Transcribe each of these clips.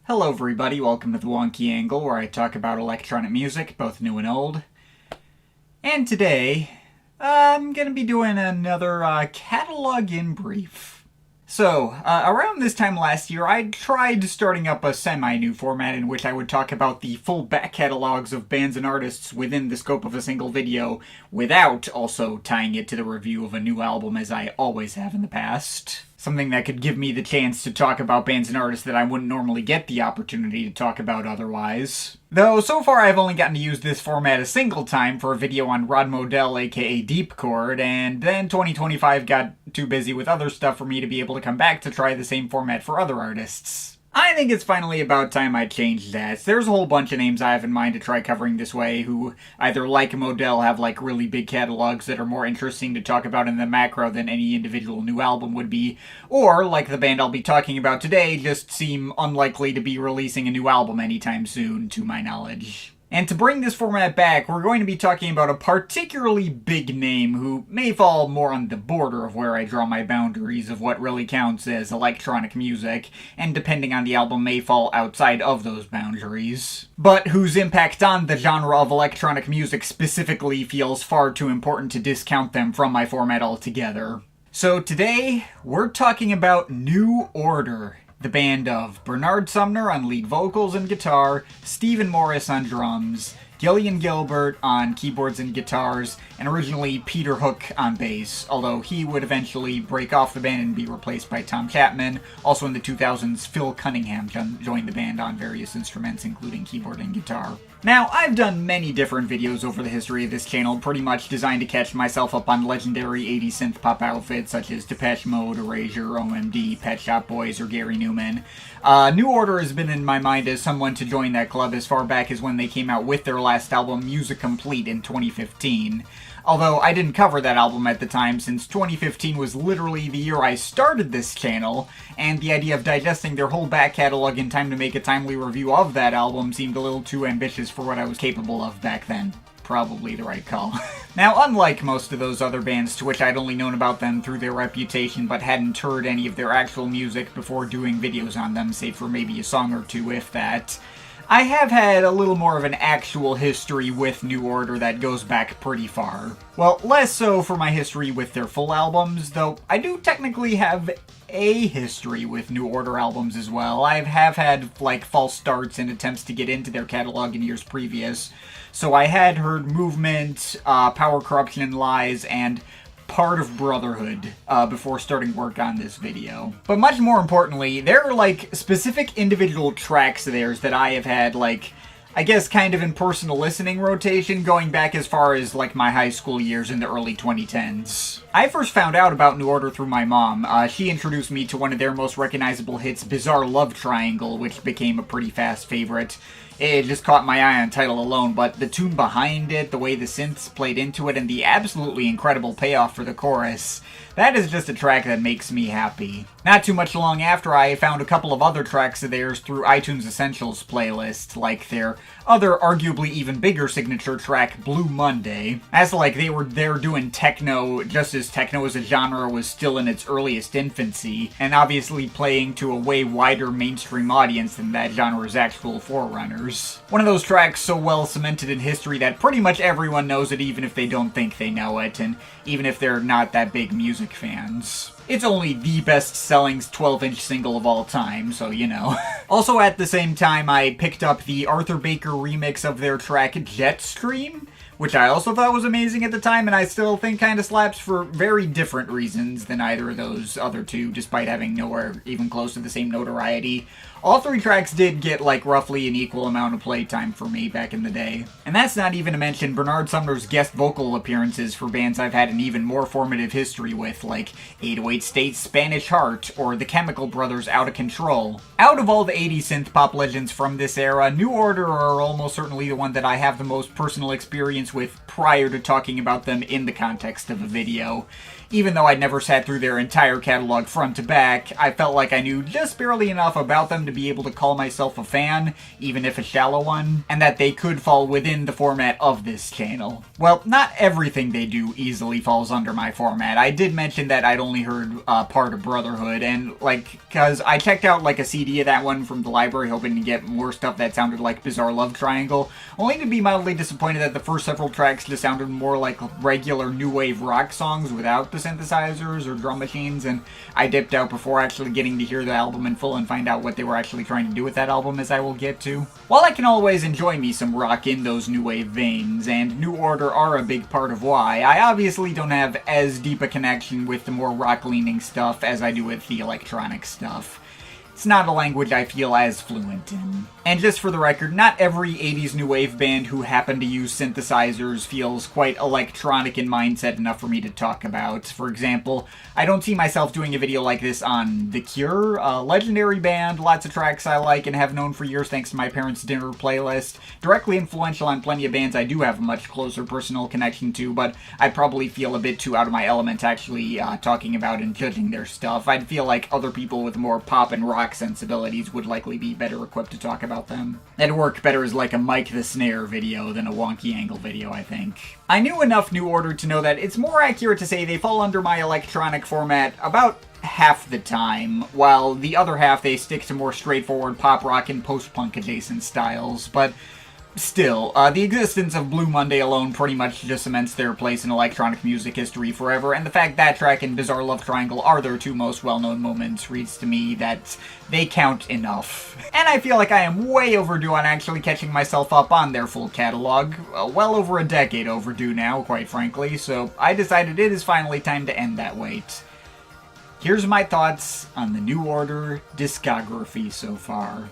Hello everybody, welcome to the Wonky Angle, where I talk about electronic music, both new and old. And today, I'm gonna be doing another catalog in brief. So, around this time last year, I tried starting up a semi-new format in which I would talk about the full back catalogs of bands and artists within the scope of a single video, without also tying it to the review of a new album as I always have in the past. Something that could give me the chance to talk about bands and artists that I wouldn't normally get the opportunity to talk about otherwise. Though, so far I've only gotten to use this format a single time for a video on Rod Modell, aka Deep Chord, and then 2025 got too busy with other stuff for me to be able to come back to try the same format for other artists. I think it's finally about time I changed that. There's a whole bunch of names I have in mind to try covering this way who either, like Modell, have like really big catalogs that are more interesting to talk about in the macro than any individual new album would be, or, like the band I'll be talking about today, just seem unlikely to be releasing a new album anytime soon, to my knowledge. And to bring this format back, we're going to be talking about a particularly big name who may fall more on the border of where I draw my boundaries of what really counts as electronic music, and depending on the album may fall outside of those boundaries, but whose impact on the genre of electronic music specifically feels far too important to discount them from my format altogether. So today, we're talking about New Order. The band of Bernard Sumner on lead vocals and guitar, Stephen Morris on drums, Gillian Gilbert on keyboards and guitars, and originally Peter Hook on bass, although he would eventually break off the band and be replaced by Tom Chapman. Also in the 2000s, Phil Cunningham joined the band on various instruments, including keyboard and guitar. Now, I've done many different videos over the history of this channel, pretty much designed to catch myself up on legendary 80s synth pop outfits such as Depeche Mode, Erasure, OMD, Pet Shop Boys, or Gary Newman. New Order has been in my mind as someone to join that club as far back as when they came out with their last album, Music Complete, in 2015. Although I didn't cover that album at the time, since 2015 was literally the year I started this channel, and the idea of digesting their whole back catalog in time to make a timely review of that album seemed a little too ambitious for what I was capable of back then. Probably the right call. Now, unlike most of those other bands to which I'd only known about them through their reputation but hadn't heard any of their actual music before doing videos on them, save for maybe a song or two if that, I have had a little more of an actual history with New Order that goes back pretty far. Well, less so for my history with their full albums, though I do technically have a history with New Order albums as well. I have had, like, false starts and attempts to get into their catalog in years previous, so I had heard Movement, Power, Corruption, and Lies, and part of Brotherhood before starting work on this video. But much more importantly, there are like specific individual tracks of theirs that I have had like, I guess kind of in personal listening rotation going back as far as like my high school years in the early 2010s. I first found out about New Order through my mom. She introduced me to one of their most recognizable hits, Bizarre Love Triangle, which became a pretty fast favorite. It just caught my eye on title alone, but the tune behind it, the way the synths played into it, and the absolutely incredible payoff for the chorus, that is just a track that makes me happy. Not too much long after, I found a couple of other tracks of theirs through iTunes Essentials playlist, like their other arguably even bigger signature track, Blue Monday. That's like they were there doing techno, just as techno as a genre was still in its earliest infancy, and obviously playing to a way wider mainstream audience than that genre's actual forerunners. One of those tracks so well cemented in history that pretty much everyone knows it even if they don't think they know it, and even if they're not that big music fans. It's only the best-selling 12-inch single of all time, so you know. Also at the same time, I picked up the Arthur Baker remix of their track Jetstream, which I also thought was amazing at the time, and I still think kind of slaps for very different reasons than either of those other two, despite having nowhere even close to the same notoriety. All three tracks did get like roughly an equal amount of playtime for me back in the day. And that's not even to mention Bernard Sumner's guest vocal appearances for bands I've had an even more formative history with, like 808 State's Spanish Heart, or the Chemical Brothers' Out of Control. Out of all the 80s synth pop legends from this era, New Order are almost certainly the one that I have the most personal experience experience with prior to talking about them in the context of a video. Even though I'd never sat through their entire catalog front to back, I felt like I knew just barely enough about them to be able to call myself a fan, even if a shallow one, and that they could fall within the format of this channel. Well, not everything they do easily falls under my format. I did mention that I'd only heard part of Brotherhood, and because I checked out a CD of that one from the library hoping to get more stuff that sounded like Bizarre Love Triangle, only to be mildly disappointed that the first several tracks just sounded more like regular new wave rock songs without the synthesizers or drum machines, and I dipped out before actually getting to hear the album in full and find out what they were actually trying to do with that album, as I will get to. While I can always enjoy me some rock in those new wave veins, and New Order are a big part of why, I obviously don't have as deep a connection with the more rock-leaning stuff as I do with the electronic stuff. It's not a language I feel as fluent in. And just for the record, not every 80s new wave band who happened to use synthesizers feels quite electronic in mindset enough for me to talk about. For example, I don't see myself doing a video like this on The Cure, a legendary band, lots of tracks I like and have known for years thanks to my parents' dinner playlist. Directly influential on plenty of bands I do have a much closer personal connection to, but I'd probably feel a bit too out of my element actually talking about and judging their stuff. I'd feel like other people with more pop and rock sensibilities would likely be better equipped to talk about them. That'd work better as a Mike the Snare video than a Wonky Angle video, I think. I knew enough New Order to know that it's more accurate to say they fall under my electronic format about half the time, while the other half they stick to more straightforward pop rock and post-punk adjacent styles, but still, the existence of Blue Monday alone pretty much just cements their place in electronic music history forever, and the fact that track and Bizarre Love Triangle are their two most well-known moments reads to me that they count enough. And I feel like I am way overdue on actually catching myself up on their full catalog, well over a decade overdue now, quite frankly, so I decided it is finally time to end that wait. Here's my thoughts on the New Order discography so far.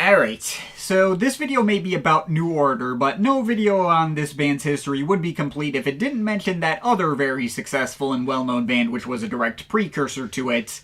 Alright, so this video may be about New Order, but no video on this band's history would be complete if it didn't mention that other very successful and well-known band which was a direct precursor to it,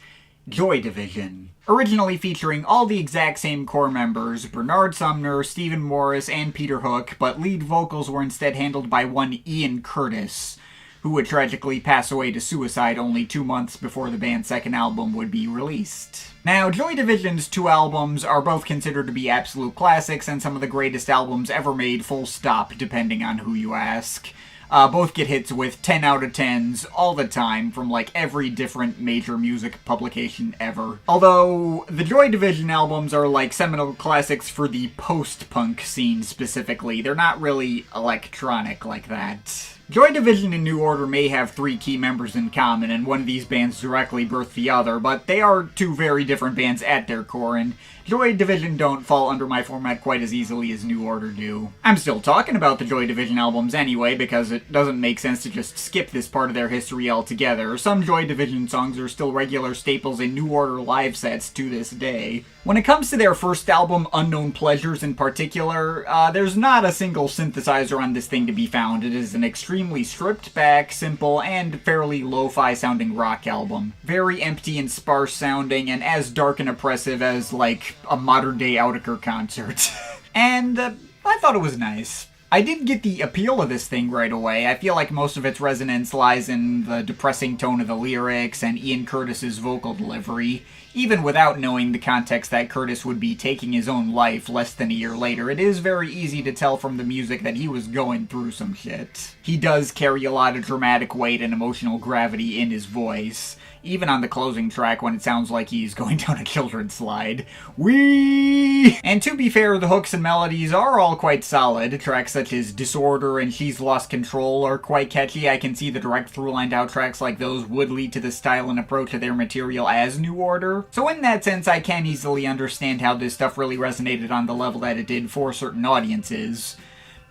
Joy Division. Originally featuring all the exact same core members, Bernard Sumner, Stephen Morris, and Peter Hook, but lead vocals were instead handled by one Ian Curtis, who would tragically pass away to suicide only 2 months before the band's second album would be released. Now, Joy Division's two albums are both considered to be absolute classics and some of the greatest albums ever made, full stop, depending on who you ask. Both get hits with 10 out of 10s all the time from every different major music publication ever. Although, the Joy Division albums are seminal classics for the post-punk scene specifically. They're not really electronic like that. Joy Division and New Order may have 3 key members in common, and one of these bands directly birthed the other, but they are 2 very different bands at their core, and Joy Division don't fall under my format quite as easily as New Order do. I'm still talking about the Joy Division albums anyway, because it doesn't make sense to just skip this part of their history altogether. Some Joy Division songs are still regular staples in New Order live sets to this day. When it comes to their first album, Unknown Pleasures in particular, there's not a single synthesizer on this thing to be found. It is an extremely stripped back, simple, and fairly lo-fi sounding rock album. Very empty and sparse sounding, and as dark and oppressive as, a modern-day Outtaker concert. And I thought it was nice. I did get the appeal of this thing right away. I feel like most of its resonance lies in the depressing tone of the lyrics and Ian Curtis's vocal delivery. Even without knowing the context that Curtis would be taking his own life less than a year later, it is very easy to tell from the music that he was going through some shit. He does carry a lot of dramatic weight and emotional gravity in his voice, even on the closing track when it sounds like he's going down a children's slide. Whee! And to be fair, the hooks and melodies are all quite solid. Tracks such as Disorder and She's Lost Control are quite catchy. I can see the direct through-line out tracks like those would lead to the style and approach of their material as New Order. So in that sense, I can easily understand how this stuff really resonated on the level that it did for certain audiences.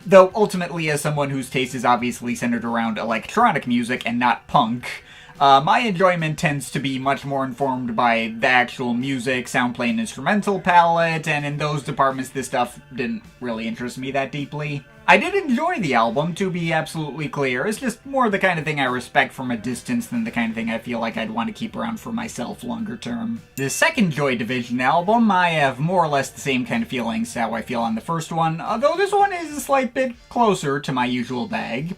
Though ultimately, as someone whose taste is obviously centered around electronic music and not punk, my enjoyment tends to be much more informed by the actual music, soundplay, and instrumental palette, and in those departments this stuff didn't really interest me that deeply. I did enjoy the album, to be absolutely clear. It's just more the kind of thing I respect from a distance than the kind of thing I feel like I'd want to keep around for myself longer term. The second Joy Division album, I have more or less the same kind of feelings how I feel on the first one, although this one is a slight bit closer to my usual bag.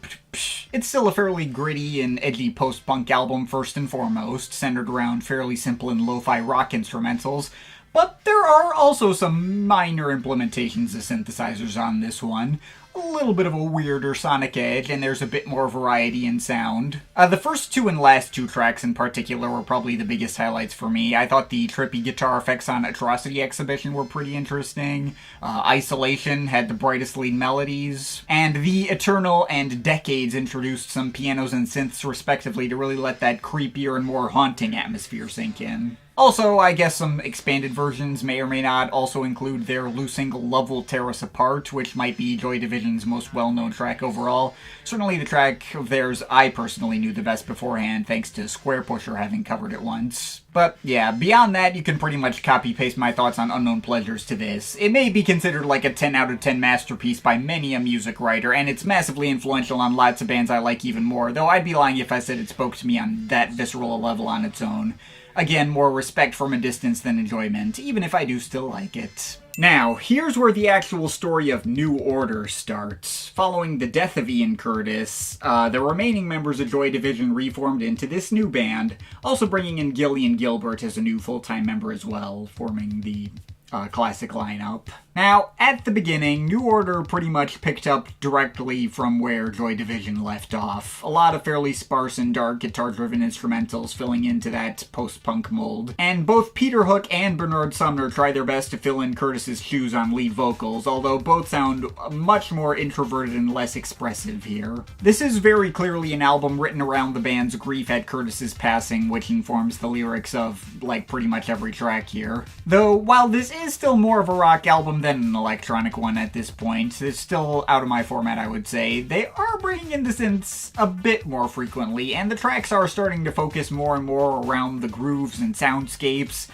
It's still a fairly gritty and edgy post-punk album first and foremost, centered around fairly simple and lo-fi rock instrumentals, but there are also some minor implementations of synthesizers on this one. A little bit of a weirder sonic edge, and there's a bit more variety in sound. The first two and last two tracks in particular were probably the biggest highlights for me. I thought the trippy guitar effects on Atrocity Exhibition were pretty interesting. Isolation had the brightest lead melodies. And The Eternal and Decades introduced some pianos and synths respectively to really let that creepier and more haunting atmosphere sink in. Also, I guess some expanded versions may or may not also include their loose single Love Will Tear Us Apart, which might be Joy Division's most well-known track overall. Certainly the track of theirs I personally knew the best beforehand, thanks to Square Pusher having covered it once. But yeah, beyond that, you can pretty much copy-paste my thoughts on Unknown Pleasures to this. It may be considered like a 10 out of 10 masterpiece by many a music writer, and it's massively influential on lots of bands I like even more, though I'd be lying if I said it spoke to me on that visceral a level on its own. Again, more respect from a distance than enjoyment, even if I do still like it. Now, here's where the actual story of New Order starts. Following the death of Ian Curtis, the remaining members of Joy Division reformed into this new band, also bringing in Gillian Gilbert as a new full-time member as well, forming the classic lineup. Now, at the beginning, New Order pretty much picked up directly from where Joy Division left off. A lot of fairly sparse and dark guitar-driven instrumentals filling into that post-punk mold. And both Peter Hook and Bernard Sumner try their best to fill in Curtis's shoes on lead vocals, although both sound much more introverted and less expressive here. This is very clearly an album written around the band's grief at Curtis's passing, which informs the lyrics of, like, pretty much every track here. Though, while this is still more of a rock album than an electronic one at this point, it's still out of my format, I would say. They are bringing in the synths a bit more frequently, and the tracks are starting to focus more and more around the grooves and soundscapes.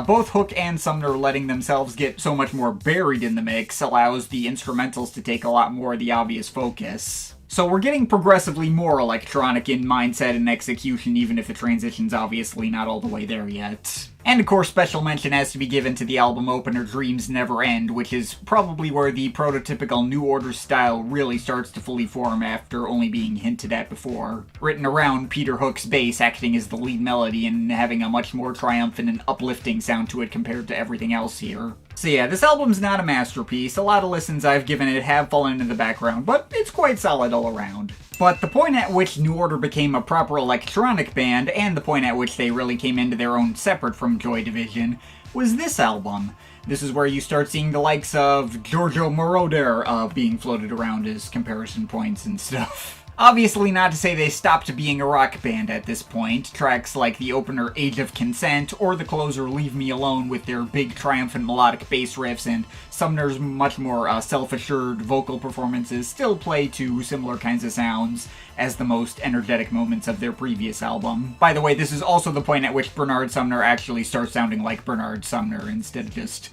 Both Hook and Sumner letting themselves get so much more buried in the mix allows the instrumentals to take a lot more of the obvious focus. So we're getting progressively more electronic in mindset and execution, even if the transition's obviously not all the way there yet. And of course, special mention has to be given to the album opener Dreams Never End, which is probably where the prototypical New Order style really starts to fully form after only being hinted at before. Written around Peter Hook's bass acting as the lead melody and having a much more triumphant and uplifting sound to it compared to everything else here. So yeah, this album's not a masterpiece. A lot of listens I've given it have fallen into the background, but it's quite solid all around. But the point at which New Order became a proper electronic band, and the point at which they really came into their own separate from Joy Division, was this album. This is where you start seeing the likes of Giorgio Moroder being floated around as comparison points and stuff. Obviously not to say they stopped being a rock band at this point. Tracks like the opener Age of Consent or the closer Leave Me Alone with their big triumphant melodic bass riffs and Sumner's much more self-assured vocal performances still play to similar kinds of sounds as the most energetic moments of their previous album. By the way, this is also the point at which Bernard Sumner actually starts sounding like Bernard Sumner instead of just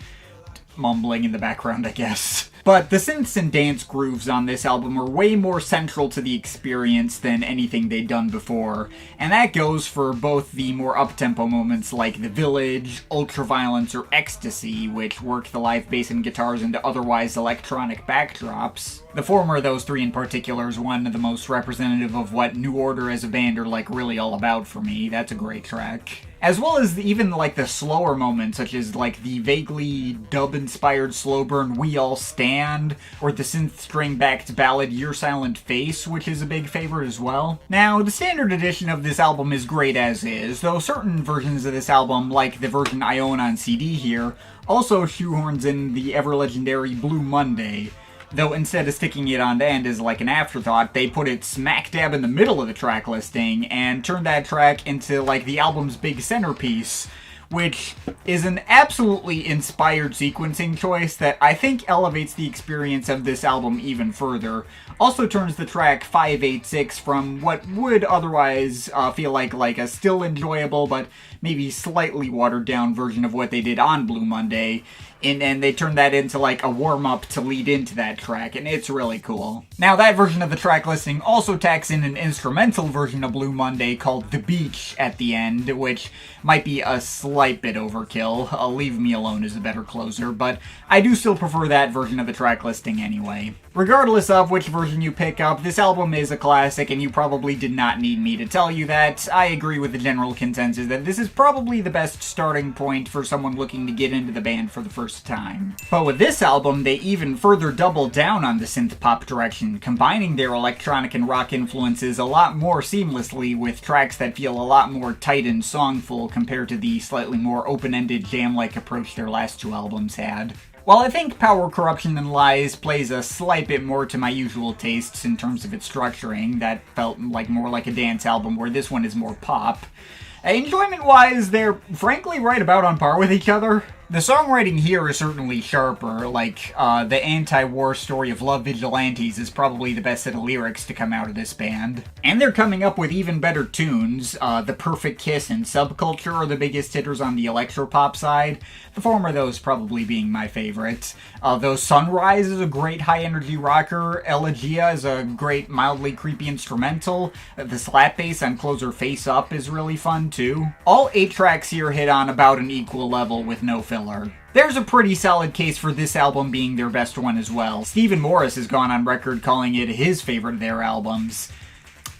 mumbling in the background, I guess. But the synths and dance grooves on this album are way more central to the experience than anything they'd done before, and that goes for both the more up-tempo moments like The Village, Ultraviolence, or Ecstasy, which work the live bass and guitars into otherwise electronic backdrops. The former of those three in particular is one of the most representative of what New Order as a band are like really all about for me. That's a great track. As well as even like the slower moments, such as like the vaguely dub-inspired slow burn We All Stand, or the synth string-backed ballad Your Silent Face, which is a big favorite as well. Now, the standard edition of this album is great as is, though certain versions of this album, like the version I own on CD here, also shoehorns in the ever-legendary Blue Monday. Though instead of sticking it on the end as like an afterthought, they put it smack dab in the middle of the track listing and turned that track into like the album's big centerpiece, which is an absolutely inspired sequencing choice that I think elevates the experience of this album even further. Also turns the track 586 from what would otherwise feel like a still enjoyable but maybe slightly watered down version of what they did on Blue Monday and they turned that into like a warm-up to lead into that track, and it's really cool. Now, that version of the track listing also tacks in an instrumental version of Blue Monday called The Beach at the end, which might be a slight bit overkill. Leave Me Alone is a better closer, but I do still prefer that version of the track listing anyway. Regardless of which version you pick up, this album is a classic, and you probably did not need me to tell you that. I agree with the general consensus that this is probably the best starting point for someone looking to get into the band for the first time. But with this album, they even further double down on the synth pop direction, combining their electronic and rock influences a lot more seamlessly with tracks that feel a lot more tight and songful compared to the slightly more open-ended jam-like approach their last two albums had. While I think Power, Corruption, and Lies plays a slight bit more to my usual tastes in terms of its structuring, that felt more like a dance album, where this one is more pop, enjoyment-wise, they're frankly right about on par with each other. The songwriting here is certainly sharper, the anti-war story of love vigilantes is probably the best set of lyrics to come out of this band. And they're coming up with even better tunes. The Perfect Kiss and Subculture are the biggest hitters on the electropop side, the former of those probably being my favorite. Though Sunrise is a great high-energy rocker, Elegia is a great mildly creepy instrumental, the slap bass on Closer Face Up is really fun too. All 8 tracks here hit on about an equal level with no filler. There's a pretty solid case for this album being their best one as well. Stephen Morris has gone on record calling it his favorite of their albums.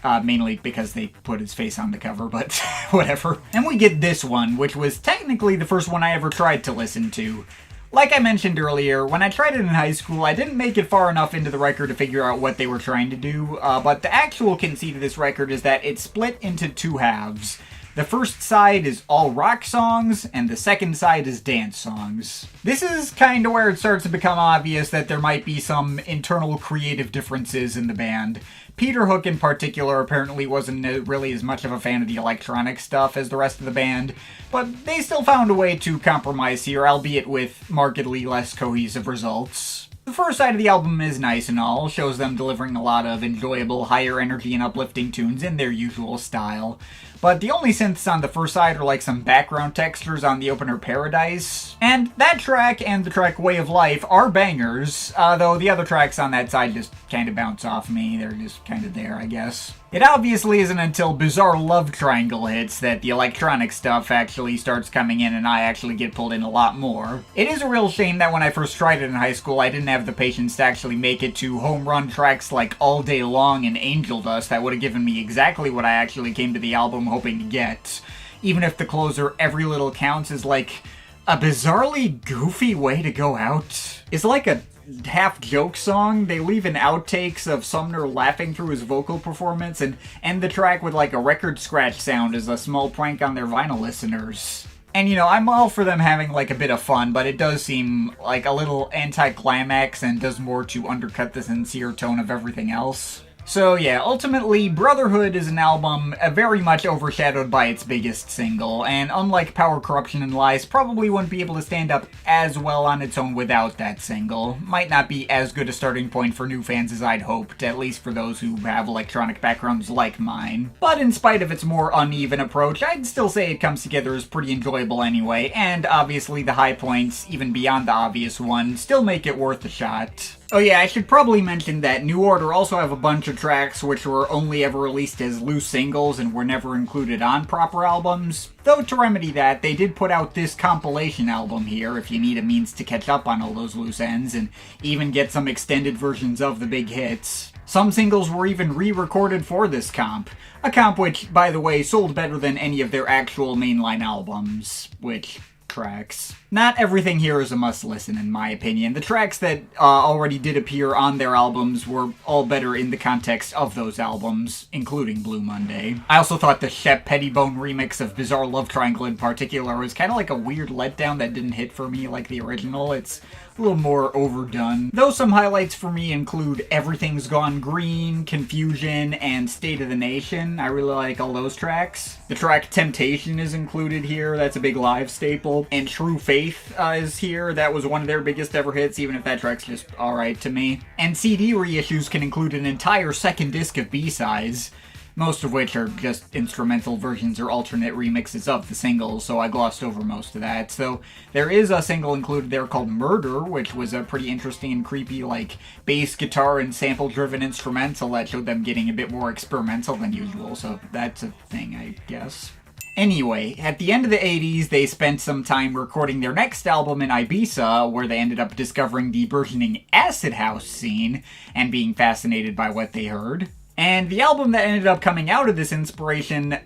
Mainly because they put his face on the cover, but whatever. And we get this one, which was technically the first one I ever tried to listen to. Like I mentioned earlier, when I tried it in high school, I didn't make it far enough into the record to figure out what they were trying to do, but the actual conceit of this record is that it's split into 2 halves. The first side is all rock songs, and the second side is dance songs. This is kind of where it starts to become obvious that there might be some internal creative differences in the band. Peter Hook in particular apparently wasn't really as much of a fan of the electronic stuff as the rest of the band, but they still found a way to compromise here, albeit with markedly less cohesive results. The first side of the album is nice and all, shows them delivering a lot of enjoyable, higher energy and uplifting tunes in their usual style. But the only synths on the first side are like some background textures on the opener Paradise. And that track and the track Way of Life are bangers, though the other tracks on that side just kind of bounce off me. They're just kind of there, I guess. It obviously isn't until Bizarre Love Triangle hits that the electronic stuff actually starts coming in and I actually get pulled in a lot more. It is a real shame that when I first tried it in high school, I didn't have the patience to actually make it to home run tracks like All Day Long and Angel Dust that would have given me exactly what I actually came to the album hoping to get. Even if the closer Every Little Counts is like a bizarrely goofy way to go out. It's like a half-joke song. They leave in outtakes of Sumner laughing through his vocal performance and end the track with like a record scratch sound as a small prank on their vinyl listeners. And I'm all for them having like a bit of fun, but it does seem like a little anticlimax and does more to undercut the sincere tone of everything else. So yeah, ultimately, Brotherhood is an album very much overshadowed by its biggest single, and unlike Power, Corruption, and Lies, probably wouldn't be able to stand up as well on its own without that single. Might not be as good a starting point for new fans as I'd hoped, at least for those who have electronic backgrounds like mine. But in spite of its more uneven approach, I'd still say it comes together as pretty enjoyable anyway, and obviously the high points, even beyond the obvious one, still make it worth a shot. Oh yeah, I should probably mention that New Order also have a bunch of tracks which were only ever released as loose singles and were never included on proper albums. Though to remedy that, they did put out this compilation album here if you need a means to catch up on all those loose ends and even get some extended versions of the big hits. Some singles were even re-recorded for this comp. A comp which, by the way, sold better than any of their actual mainline albums. Which tracks. Not everything here is a must-listen, in my opinion. The tracks that already did appear on their albums were all better in the context of those albums, including Blue Monday. I also thought the Shep Pettibone remix of Bizarre Love Triangle in particular was kind of like a weird letdown that didn't hit for me like the original. It's a little more overdone. Though some highlights for me include Everything's Gone Green, Confusion, and State of the Nation. I really like all those tracks. The track Temptation is included here. That's a big live staple. And True Faith is here. That was one of their biggest ever hits, even if that track's just alright to me. And CD reissues can include an entire second disc of B-sides. most of which are just instrumental versions or alternate remixes of the singles, so I glossed over most of that. So there is a single included there called Murder, which was a pretty interesting and creepy, like, bass guitar and sample-driven instrumental that showed them getting a bit more experimental than usual, so that's a thing, I guess. Anyway, at the end of the 80s, they spent some time recording their next album in Ibiza, where they ended up discovering the burgeoning acid house scene and being fascinated by what they heard. And the album that ended up coming out of this inspiration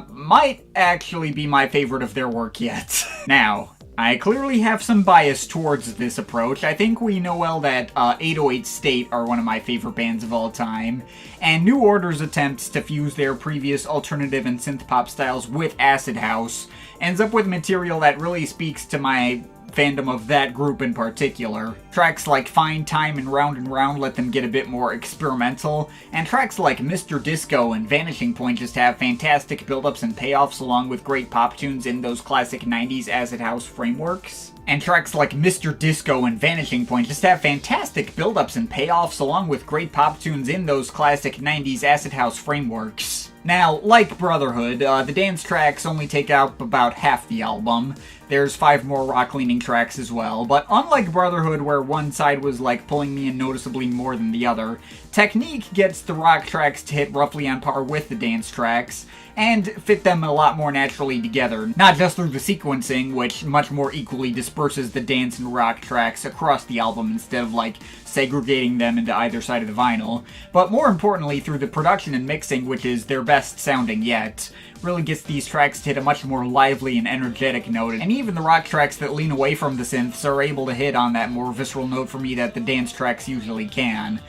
might actually be my favorite of their work yet. Now, I clearly have some bias towards this approach. I think we know well that 808 State are one of my favorite bands of all time, and New Order's attempts to fuse their previous alternative and synth pop styles with acid house ends up with material that really speaks to my fandom of that group in particular. Tracks like Fine Time and Round let them get a bit more experimental, and tracks like Mr. Disco and Vanishing Point just have fantastic build-ups and payoffs along with great pop tunes in those classic 90s acid house frameworks. And tracks like Mr. Disco and Vanishing Point just have fantastic build-ups and payoffs along with great pop tunes in those classic 90s acid house frameworks. Now, like Brotherhood, the dance tracks only take up about half the album. There's 5 more rock-leaning tracks as well, but unlike Brotherhood where one side was like pulling me in noticeably more than the other, Technique gets the rock tracks to hit roughly on par with the dance tracks, and fit them a lot more naturally together, not just through the sequencing, which much more equally disperses the dance and rock tracks across the album instead of like segregating them into either side of the vinyl, but more importantly through the production and mixing, which is their best sounding yet. Really gets these tracks to hit a much more lively and energetic note, and even the rock tracks that lean away from the synths are able to hit on that more visceral note for me that the dance tracks usually can.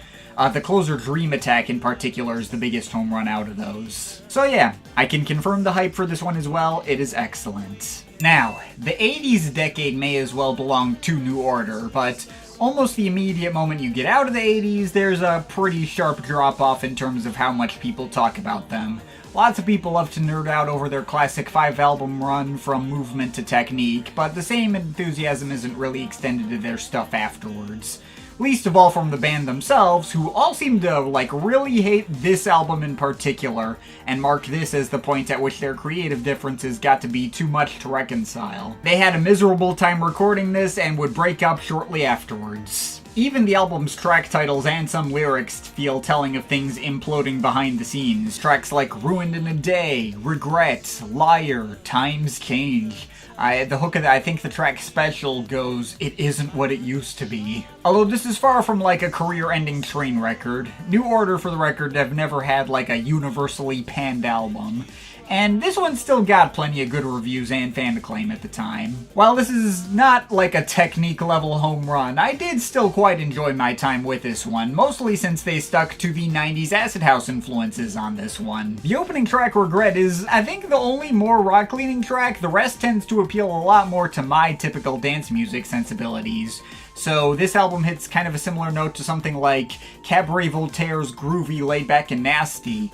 The closer Dream Attack in particular is the biggest home run out of those. So yeah, I can confirm the hype for this one as well. It is excellent. Now, the 80s decade may as well belong to New Order, but almost the immediate moment you get out of the 80s, there's a pretty sharp drop-off in terms of how much people talk about them. Lots of people love to nerd out over their classic 5-album run from Movement to Technique, but the same enthusiasm isn't really extended to their stuff afterwards. Least of all from the band themselves, who all seem to, like, really hate this album in particular, and mark this as the point at which their creative differences got to be too much to reconcile. They had a miserable time recording this and would break up shortly afterwards. Even the album's track titles and some lyrics feel telling of things imploding behind the scenes. Tracks like Ruined in a Day, Regret, Liar, Times Change. The hook of that, I think the track Special goes, "It isn't what it used to be." Although this is far from like a career-ending train record. New Order, for the record, have never had like a universally panned album. And this one still got plenty of good reviews and fan acclaim at the time. While this is not like a Technique-level home run, I did still quite enjoy my time with this one, mostly since they stuck to the 90s acid house influences on this one. The opening track, Regret, is, I think, the only more rock-leaning track. The rest tends to appeal a lot more to my typical dance music sensibilities. So this album hits kind of a similar note to something like Cabaret Voltaire's groovy, laid-back, and nasty,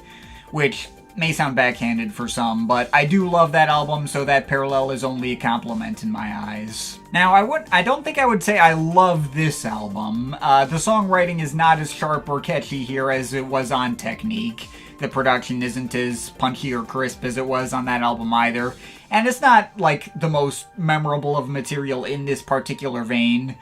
which may sound backhanded for some, but I do love that album, so that parallel is only a compliment in my eyes. Now, I don't think I would say I love this album. The songwriting is not as sharp or catchy here as it was on Technique. The production isn't as punchy or crisp as it was on that album either. And it's not, like, the most memorable of material in this particular vein.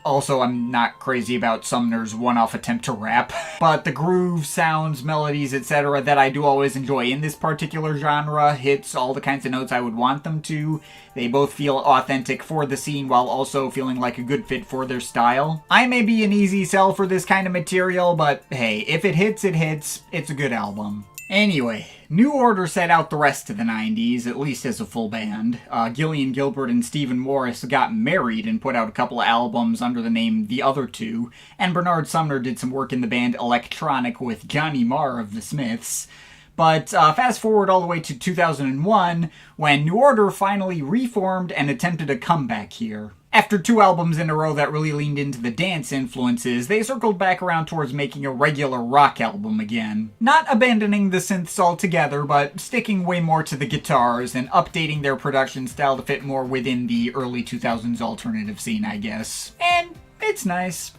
Also, I'm not crazy about Sumner's one-off attempt to rap, but the grooves, sounds, melodies, etc. that I do always enjoy in this particular genre hits all the kinds of notes I would want them to. They both feel authentic for the scene while also feeling like a good fit for their style. I may be an easy sell for this kind of material, but hey, if it hits, it hits. It's a good album. Anyway, New Order set out the rest of the 90s, at least as a full band. Gillian Gilbert and Stephen Morris got married and put out a couple of albums under the name The Other Two, and Bernard Sumner did some work in the band Electronic with Johnny Marr of the Smiths. But fast forward all the way to 2001, when New Order finally reformed and attempted a comeback here. After 2 albums in a row that really leaned into the dance influences, they circled back around towards making a regular rock album again. Not abandoning the synths altogether, but sticking way more to the guitars and updating their production style to fit more within the early 2000s alternative scene, I guess. And it's nice.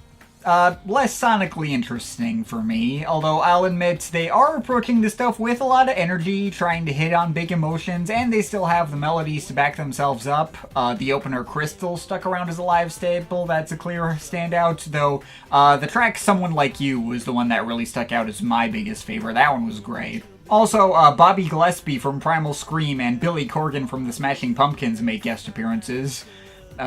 less sonically interesting for me, although I'll admit they are approaching this stuff with a lot of energy, trying to hit on big emotions, and they still have the melodies to back themselves up. The opener Crystal stuck around as a live staple, that's a clear standout, though the track Someone Like You was the one that really stuck out as my biggest favorite. That one was great. Also, Bobby Gillespie from Primal Scream and Billy Corgan from the Smashing Pumpkins make guest appearances.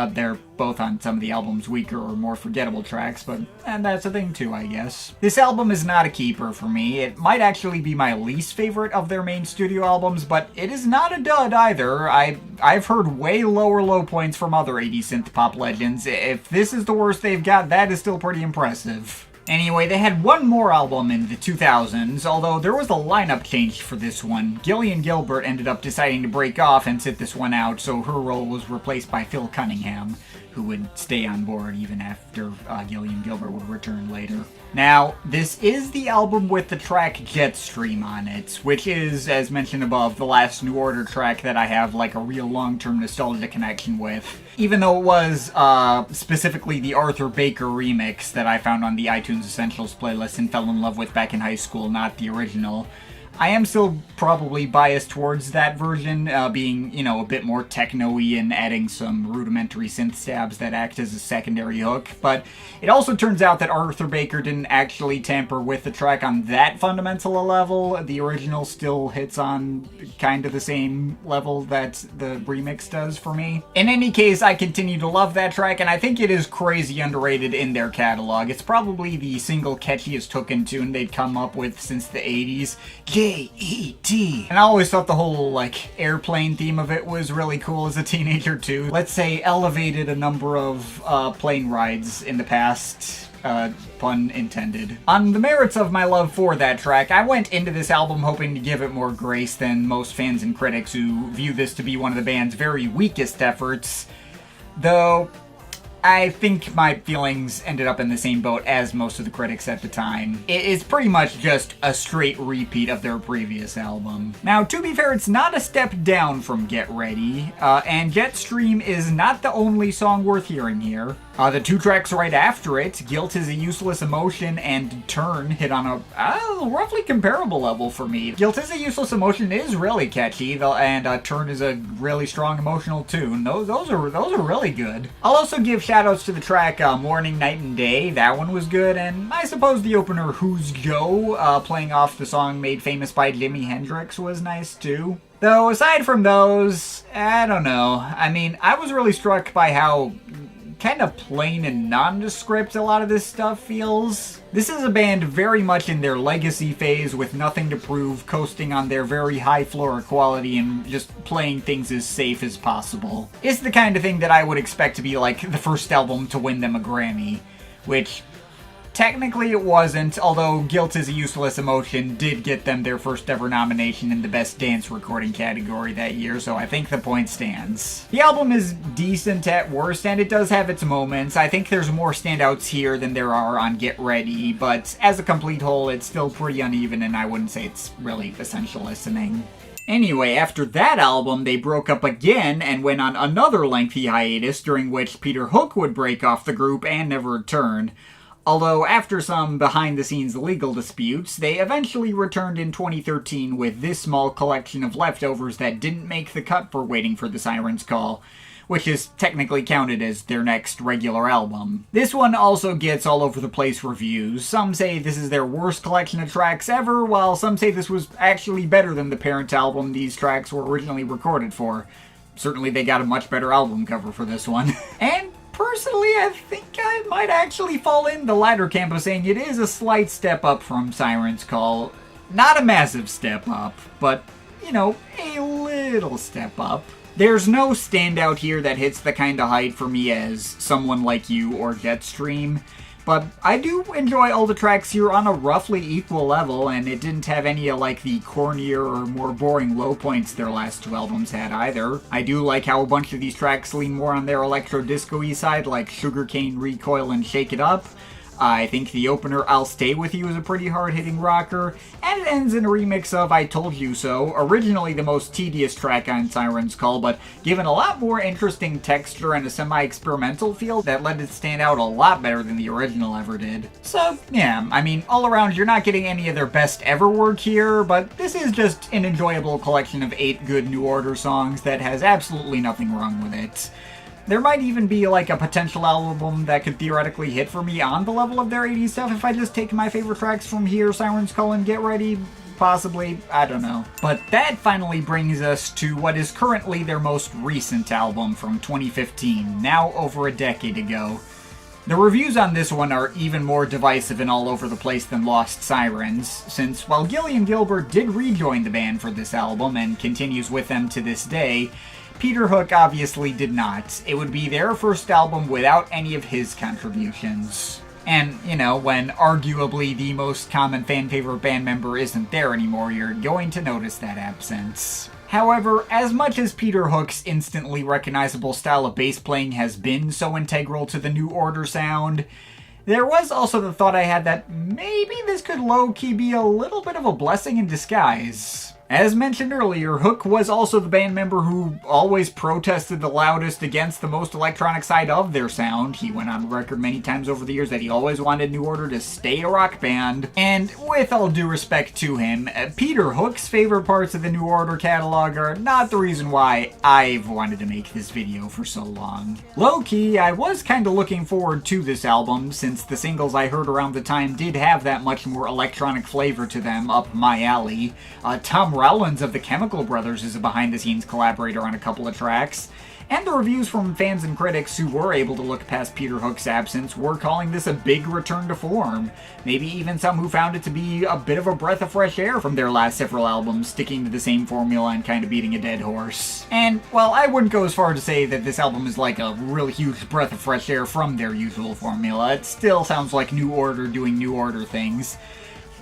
They're both on some of the album's weaker or more forgettable tracks, but that's a thing too, I guess. This album is not a keeper for me. It might actually be my least favorite of their main studio albums, but it is not a dud either. I've heard way lower low points from other 80s synth pop legends. If this is the worst they've got, that is still pretty impressive. Anyway, they had one more album in the 2000s, although there was a lineup change for this one. Gillian Gilbert ended up deciding to break off and sit this one out, so her role was replaced by Phil Cunningham, who would stay on board even after Gillian Gilbert would return later. Now, this is the album with the track Jetstream on it, which is, as mentioned above, the last New Order track that I have like a real long-term nostalgia connection with. Even though it was specifically the Arthur Baker remix that I found on the iTunes Essentials playlist and fell in love with back in high school, not the original. I am still probably biased towards that version, being, a bit more techno-y and adding some rudimentary synth stabs that act as a secondary hook, but it also turns out that Arthur Baker didn't actually tamper with the track on that fundamental a level. The original still hits on kind of the same level that the remix does for me. In any case, I continue to love that track, and I think it is crazy underrated in their catalog. It's probably the single catchiest hookin' tune they'd come up with since the 80s. J-E-T. And I always thought the whole, airplane theme of it was really cool as a teenager, too. Let's say elevated a number of plane rides in the past. Pun intended. On the merits of my love for that track, I went into this album hoping to give it more grace than most fans and critics who view this to be one of the band's very weakest efforts. Though, I think my feelings ended up in the same boat as most of the critics at the time. It is pretty much just a straight repeat of their previous album. Now, to be fair, it's not a step down from Get Ready, and Jetstream is not the only song worth hearing here. The two tracks right after it, Guilt is a Useless Emotion and Turn, hit on a roughly comparable level for me. Guilt is a Useless Emotion is really catchy, and Turn is a really strong emotional tune. Those are really good. I'll also give shoutouts to the track Morning, Night, and Day. That one was good, and I suppose the opener Who's Joe, playing off the song made famous by Jimi Hendrix, was nice too. Though, aside from those, I don't know. I mean, I was really struck by how kind of plain and nondescript a lot of this stuff feels. This is a band very much in their legacy phase with nothing to prove, coasting on their very high floor quality and just playing things as safe as possible. It's the kind of thing that I would expect to be like the first album to win them a Grammy, which technically it wasn't, although Guilt is a Useless Emotion did get them their first ever nomination in the Best Dance Recording category that year, so I think the point stands. The album is decent at worst, and it does have its moments. I think there's more standouts here than there are on Get Ready, but as a complete whole, it's still pretty uneven, and I wouldn't say it's really essential listening. Anyway, after that album, they broke up again and went on another lengthy hiatus, during which Peter Hook would break off the group and never return. Although, after some behind-the-scenes legal disputes, they eventually returned in 2013 with this small collection of leftovers that didn't make the cut for Waiting for the Sirens Call, which is technically counted as their next regular album. This one also gets all over the place reviews. Some say this is their worst collection of tracks ever, while some say this was actually better than the parent album these tracks were originally recorded for. Certainly they got a much better album cover for this one. And personally, I think I might actually fall in the latter camp of saying it is a slight step up from Sirens Call. Not a massive step up, but, a little step up. There's no standout here that hits the kind of height for me as Someone Like You or Jetstream, but I do enjoy all the tracks here on a roughly equal level, and it didn't have any of the cornier or more boring low points their last two albums had either. I do like how a bunch of these tracks lean more on their electro-disco-y side, like Sugarcane Recoil and Shake It Up. I think the opener, I'll Stay With You, is a pretty hard-hitting rocker, and it ends in a remix of I Told You So, originally the most tedious track on Sirens Call, but given a lot more interesting texture and a semi-experimental feel that let it stand out a lot better than the original ever did. So, yeah, I mean, all around, you're not getting any of their best ever work here, but this is just an enjoyable collection of 8 good New Order songs that has absolutely nothing wrong with it. There might even be like a potential album that could theoretically hit for me on the level of their 80s stuff if I just take my favorite tracks from here, Sirens Call and Get Ready. Possibly, I don't know. But that finally brings us to what is currently their most recent album from 2015, now over a decade ago. The reviews on this one are even more divisive and all over the place than Lost Sirens, since while Gillian Gilbert did rejoin the band for this album and continues with them to this day, Peter Hook obviously did not. It would be their first album without any of his contributions. And, you know, when arguably the most common fan-favorite band member isn't there anymore, you're going to notice that absence. However, as much as Peter Hook's instantly recognizable style of bass playing has been so integral to the New Order sound, there was also the thought I had that maybe this could low-key be a little bit of a blessing in disguise. As mentioned earlier, Hook was also the band member who always protested the loudest against the most electronic side of their sound. He went on record many times over the years that he always wanted New Order to stay a rock band. And with all due respect to him, Peter Hook's favorite parts of the New Order catalog are not the reason why I've wanted to make this video for so long. Low-key, I was kinda looking forward to this album, since the singles I heard around the time did have that much more electronic flavor to them up my alley. Tom Rowlands of the Chemical Brothers is a behind-the-scenes collaborator on a couple of tracks, and the reviews from fans and critics who were able to look past Peter Hook's absence were calling this a big return to form. Maybe even some who found it to be a bit of a breath of fresh air from their last several albums, sticking to the same formula and kind of beating a dead horse. And, well, I wouldn't go as far to say that this album is like a really huge breath of fresh air from their usual formula. It still sounds like New Order doing New Order things.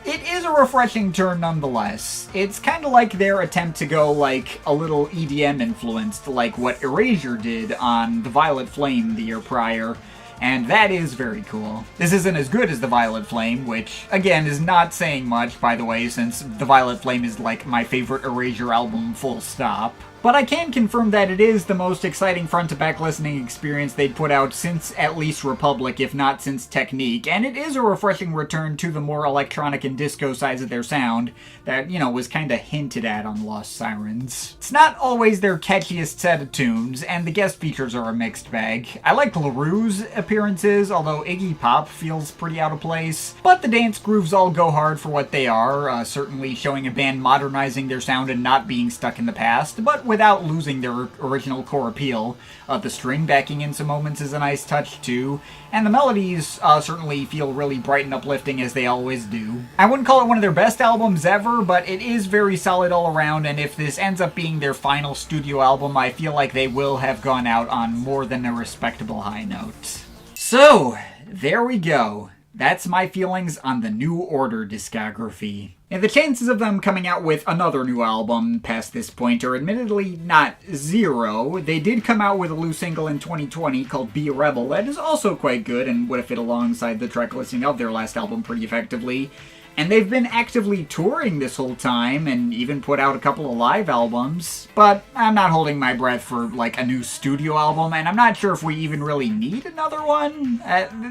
It is a refreshing turn nonetheless. It's kind of like their attempt to go like a little EDM influenced, like what Erasure did on The Violet Flame the year prior, and that is very cool. This isn't as good as The Violet Flame, which, again, is not saying much, by the way, since The Violet Flame is like my favorite Erasure album full stop. But I can confirm that it is the most exciting front-to-back listening experience they'd put out since at least Republic, if not since Technique, and it is a refreshing return to the more electronic and disco sides of their sound that, you know, was kinda hinted at on Lost Sirens. It's not always their catchiest set of tunes, and the guest features are a mixed bag. I like LaRue's appearances, although Iggy Pop feels pretty out of place, but the dance grooves all go hard for what they are, certainly showing a band modernizing their sound and not being stuck in the past, but without losing their original core appeal. The string backing in some moments is a nice touch too, and the melodies certainly feel really bright and uplifting as they always do. I wouldn't call it one of their best albums ever, but it is very solid all around, and if this ends up being their final studio album, I feel like they will have gone out on more than a respectable high note. So, there we go. That's my feelings on the New Order discography. And the chances of them coming out with another new album past this point are admittedly not zero. They did come out with a loose single in 2020 called Be a Rebel that is also quite good and would have fit alongside the track listing of their last album pretty effectively. And they've been actively touring this whole time, and even put out a couple of live albums. But I'm not holding my breath for, like, a new studio album, and I'm not sure if we even really need another one.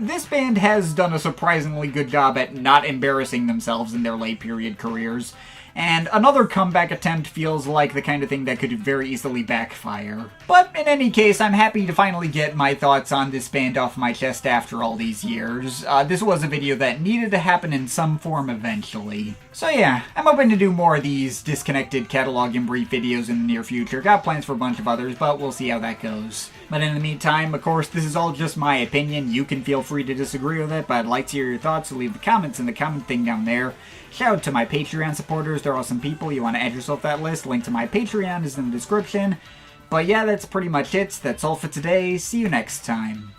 This band has done a surprisingly good job at not embarrassing themselves in their late period careers, and another comeback attempt feels like the kind of thing that could very easily backfire. But in any case, I'm happy to finally get my thoughts on this band off my chest after all these years. This was a video that needed to happen in some form eventually. So yeah, I'm hoping to do more of these disconnected catalog and brief videos in the near future. Got plans for a bunch of others, but we'll see how that goes. But in the meantime, of course, this is all just my opinion. You can feel free to disagree with it, but I'd like to hear your thoughts, so leave the comments in the comment thing down there. Shout out to my Patreon supporters, they're awesome people. You want to add yourself to that list, link to my Patreon is in the description. But yeah, that's pretty much it. That's all for today. See you next time.